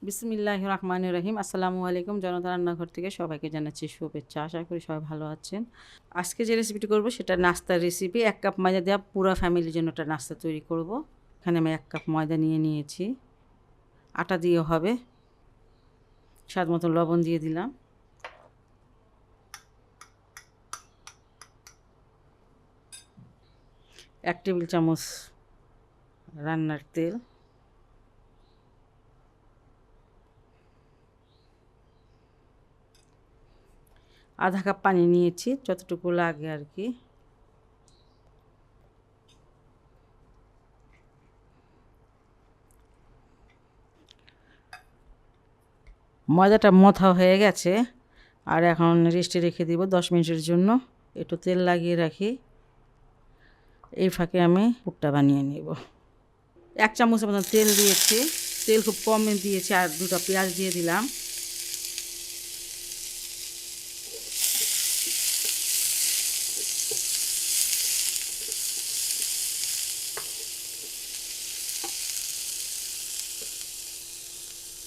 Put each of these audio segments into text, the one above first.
বিসমিল্লাহির রহমানির রহিম। আসসালামু আলাইকুম। জনতার রান্নাঘর থেকে সবাইকে জানাচ্ছি শুভেচ্ছা। আশা করি সবাই ভালো আছেন। আজকে যে রেসিপিটি করব সেটা নাস্তার রেসিপি। 1 কাপ ময়দা দেওয়া পুরো ফ্যামিলির জন্য একটা নাস্তা তৈরি করব। এখানে আমি 1 কাপ ময়দা নিয়ে নিয়েছি। আটা দিয়ে হবে। স্বাদ মতো লবণ দিয়ে দিলাম। এক টেবিল চামচ রান্নার তেল, আধা কাপ পানি নিয়েছি, যতটুকু লাগে আর কি। ময়দাটা মথা হয়ে গেছে, আর এখন রেস্টে রেখে দিব 10 মিনিটের জন্য। একটু তেল লাগিয়ে রাখি। এই ফাঁকে আমি পুরটা বানিয়ে নেব। 1 চামচের মতন তেল দিয়েছি। তেল খুব কম দিয়েছি, আর 2টা পেঁয়াজ দিয়ে দিলাম।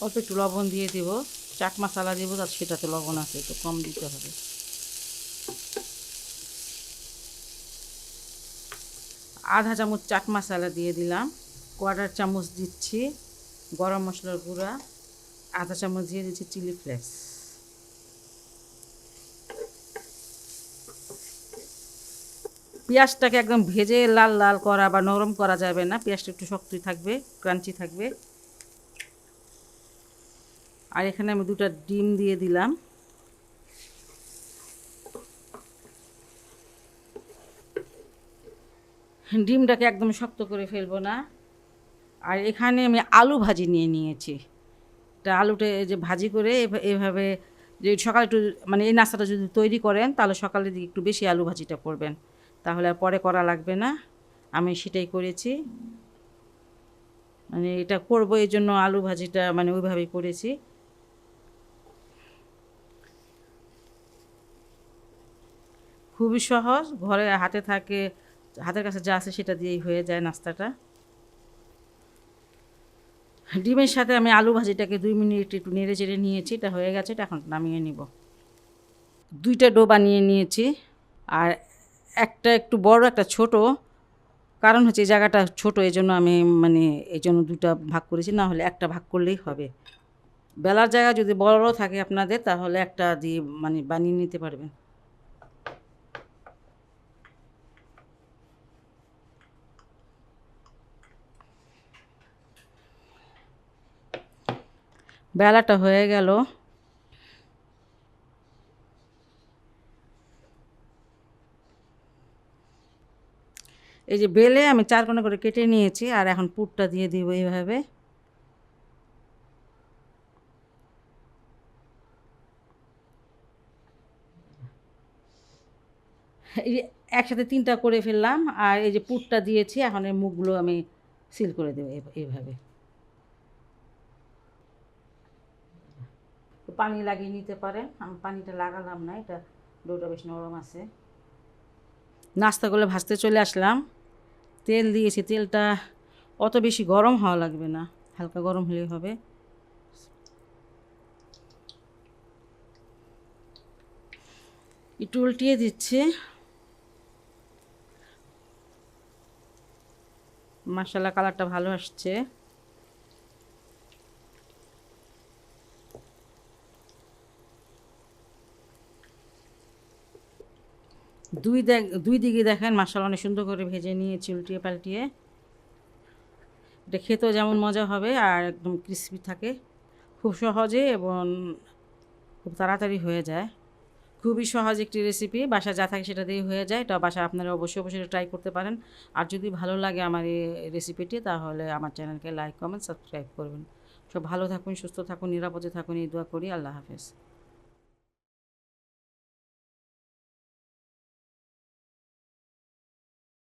অল্প একটু লবণ দিয়ে দেব। চাট মশলা দেবো, তার সেটাতে লবণ আছে, একটু কম দিতে হবে। আধা চামচ চাট মশলা দিয়ে দিলাম। 1/4 চামচ দিচ্ছি গরম মশলার গুঁড়া। আধা চামচ দিয়ে দিচ্ছি চিলি ফ্লেক্স। পেঁয়াজটাকে একদম ভেজে লাল লাল করা বা নরম করা যাবে না। পেঁয়াজটা একটু শক্তই থাকবে, ক্রাঞ্চি থাকবে। আর এখানে আমি 2টা ডিম দিয়ে দিলাম। ডিমটাকে একদম শক্ত করে ফেলবো না। আর এখানে আমি আলু ভাজি নিয়ে নিয়েছি। এটা আলুটা যে ভাজি করে এভাবে, যে সকালে একটু মানে এই নাস্তাটা যদি তৈরি করেন তাহলে সকালের দিকে একটু বেশি আলু ভাজিটা করবেন, তাহলে আর পরে করা লাগবে না। আমি সেটাই করেছি, মানে এটা করব এই জন্য আলু ভাজিটা মানে ওইভাবেই করেছি। খুবই সহজ, ঘরে হাতে থাকে, হাতের কাছে যা আছে সেটা দিয়েই হয়ে যায় নাস্তাটা। ডিমের সাথে আমি আলু ভাজিটাকে 2 মিনিট একটু নেড়ে চেড়ে নিয়েছি। এটা হয়ে গেছে, এটা এখন নামিয়ে নিব। 2টা ডো বানিয়ে নিয়েছি, আর একটা একটু বড়, একটা ছোট। কারণ হচ্ছে এই জায়গাটা ছোট, এই জন্য আমি মানে এই জন্য 2টা ভাগ করেছি, না হলে একটা ভাগ করলেই হবে। বেলার জায়গা যদি বড় থাকে আপনাদের, তাহলে একটা দিয়ে মানে বানিয়ে নিতে পারবেন। বেলাটা হয়ে গেল। এই যে বেলে আমি 4 কোণা করে কেটে নিয়েছি, আর এখন পুরটা দিয়ে দিব এইভাবে। এই যে একসাথে 3টা করে ফেললাম, আর এই যে পুরটা দিয়েছি, এখন এই মুখগুলো আমি সিল করে দেবো এইভাবে। পানি লাগিয়ে নিতে পারেন, আমি পানিটা লাগালাম না, এটা ডোটা বেশ নরম আছে। নাস্তাগুলো ভাজতে চলে আসলাম। তেল দিয়েছি, তেলটা অত বেশি গরম হওয়া লাগবে না, হালকা গরম হলেই হবে। একটু উল্টিয়ে দিচ্ছি। মাশাআল্লাহ, কালারটা ভালো আসছে। দুই দিকে দেখেন মাশাআল্লাহ অনেক সুন্দর করে ভেজে নিয়েছি উল্টিয়ে পাল্টিয়ে। এটা খেতেও যেমন মজা হবে, আর একদম ক্রিস্পি থাকে, খুব সহজে এবং খুব তাড়াতাড়ি হয়ে যায়। খুবই সহজ একটি রেসিপি, বাসায় যা থাকে সেটা দিয়ে হয়ে যায়। এটা বাসায় আপনারা অবশ্যই অবশ্যই ট্রাই করতে পারেন। আর যদি ভালো লাগে আমার এই রেসিপিটি, তাহলে আমার চ্যানেলকে লাইক, কমেন্ট, সাবস্ক্রাইব করবেন। সব ভালো থাকুন, সুস্থ থাকুন, নিরাপদে থাকুন, এই দোয়া করি। আল্লাহ হাফেজ।